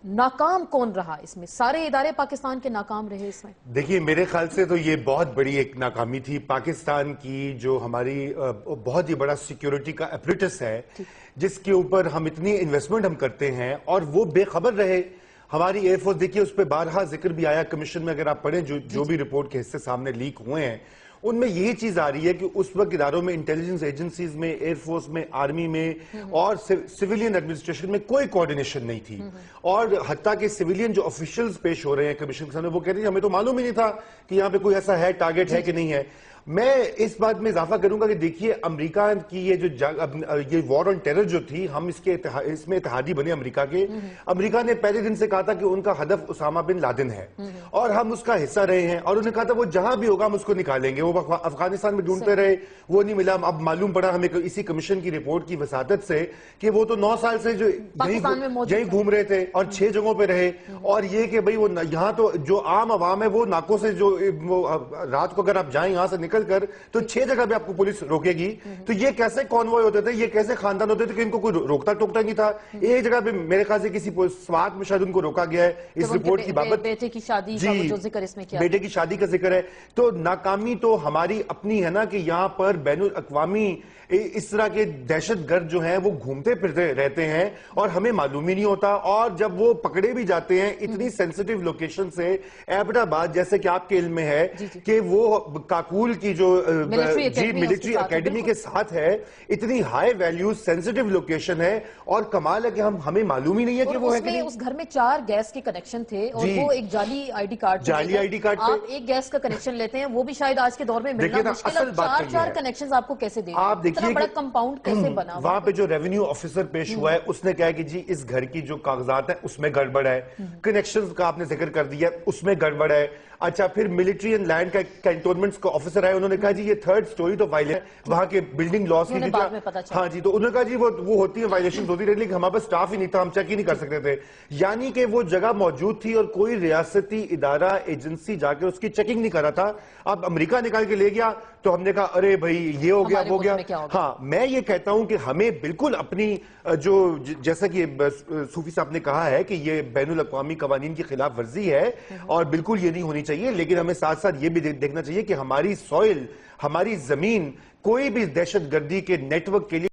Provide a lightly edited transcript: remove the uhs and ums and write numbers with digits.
ناکام کون رہا اس میں؟ سارے ادارے پاکستان کے ناکام رہے اس میں؟ دیکھیے میرے خیال سے تو یہ بہت بڑی ایک ناکامی تھی پاکستان کی، جو ہماری بہت ہی بڑا سیکیورٹی کا اپریٹس ہے جس کے اوپر ہم اتنی انویسٹمنٹ ہم کرتے ہیں اور وہ بے خبر رہے۔ ہماری ایئر فورس، دیکھیے اس پہ بارہا ذکر بھی آیا کمیشن میں، اگر آپ پڑھیں جو بھی رپورٹ کے حصے سامنے لیک ہوئے ہیں ان میں یہی چیز آ رہی ہے کہ اس وقت اداروں میں، انٹیلیجنس ایجنسیز میں، ایئر فورس میں، آرمی میں اور سیویلین ایڈمنسٹریشن میں کوئی کوارڈینیشن نہیں تھی، اور حتیٰ کہ سیویلین جو آفیشلز پیش ہو رہے ہیں کمیشن کے سامنے وہ کہتے ہیں ہمیں تو معلوم ہی نہیں تھا کہ یہاں پہ کوئی ایسا ہے، ٹارگٹ ہے کہ نہیں ہے۔ میں اس بات میں اضافہ کروں گا کہ دیکھیے امریکہ کی یہ وار آن ٹیرر جو تھی، ہم اس میں اتحادی بنے امریکہ کے۔ امریکہ نے پہلے دن سے کہا تھا کہ ان کا ہدف اسامہ بن لادن ہے اور ہم اس کا حصہ رہے ہیں، اور انہوں نے کہا تھا وہ جہاں بھی ہوگا ہم اس کو نکالیں گے۔ وہ افغانستان میں ڈھونڈتے رہے، وہ نہیں ملا۔ اب معلوم پڑا ہمیں اسی کمیشن کی رپورٹ کی وساطت سے کہ وہ تو 9 سال سے جو یہیں گھوم رہے تھے اور 6 جگہوں پہ رہے، اور یہ کہ بھئی وہ یہاں تو جو عام عوام ہے وہ ناکوں سے جو رات کو اگر آپ جائیں یہاں سے نکل کر تو 6 جگہ بھی آپ کو پولیس روکے گی۔ تو یہ کیسے کانوائے ہوتے تھے، یہ کیسے خاندان ہوتے تھے کہ ان کو کوئی روکتا ٹوکتا نہیں تھا۔ ایک جگہ پہ میرے خیال سے کسی سوات میں شاید ان کو روکا گیا ہے اس رپورٹ کی بابت، بیٹے کی شادی کا جو ذکر اس میں کیا، بیٹے کی شادی کا ذکر ہے۔ تو ناکامی تو ہماری اپنی ہے نا کہ یہاں پر بین الاقوامی اس طرح کے دہشت گرد جو ہیں وہ گھومتے پھرتے رہتے ہیں اور ہمیں معلوم ہی نہیں ہوتا، اور جب وہ پکڑے بھی جاتے ہیں اتنی سینسیٹیو لوکیشن سے، ایبٹ آباد جیسے کہ آپ کے علم میں ہے کہ وہ کاکول کی جو ملٹری اکیڈمی کے ساتھ ہے، اتنی ہائی ویلیوز سینسیٹیو لوکیشن ہے، اور کمال ہے کہ ہمیں معلوم ہی نہیں ہے کہ وہ ہے کہ نہیں۔ اس گھر میں 4 گیس کے کنیکشن تھے اور وہ ایک جعلی آئی ڈی کارڈ پہ آپ ایک گیس کا کنیکشن لیتے ہیں، وہ بھی شاید آج کے دور میں ملنا مشکل ہے۔ 4 کنیکشنز آپ کو کیسے دیں؟ آپ دیکھیے اتنا بڑا کمپاؤنڈ کیسے بنا؟ وہاں پہ جو ریونیو آفیسر پیش ہوا ہے اس نے کہا کہ جی اس گھر کی جو کاغذات ہیں اس میں گڑبڑ ہے، کنیکشنز کا آپ نے ذکر کر دیا اس میں گڑبڑ ہے۔ اچھا پھر ملٹری اینڈ لینڈ کا کینٹونمنٹس کا آفیسر ہے، انہوں نے کہا جی یہ 3rd سٹوری تو وائلیشن وہاں کے بلڈنگ لاس کی، ہاں جی، تو انہوں نے کہا جی وہ ہوتی ہیں وائلیشنز ہوتی رہی، لیکن ہمارے پاس سٹاف ہی نہیں تھا، ہم چیک ہی نہیں کر سکتے تھے۔ یعنی کہ وہ جگہ موجود تھی اور کوئی ریاستی ادارہ ایجنسی جا کے اس کی چیکنگ نہیں کر رہا تھا۔ اب امریکہ نکال کے لے گیا تو ہم نے کہا ارے بھائی یہ ہو گیا وہ گیا۔ ہاں میں یہ کہتا ہوں کہ ہمیں بالکل اپنی جو جیسا کہ صوفی صاحب نے کہا ہے کہ یہ بین الاقوامی قوانین کی خلاف ورزی ہے اور بالکل یہ نہیں ہونی چاہیے، لیکن ہمیں ساتھ ساتھ یہ بھی دیکھنا چاہیے کہ ہماری سوئل، ہماری زمین کوئی بھی دہشت گردی کے نیٹ ورک کے لیے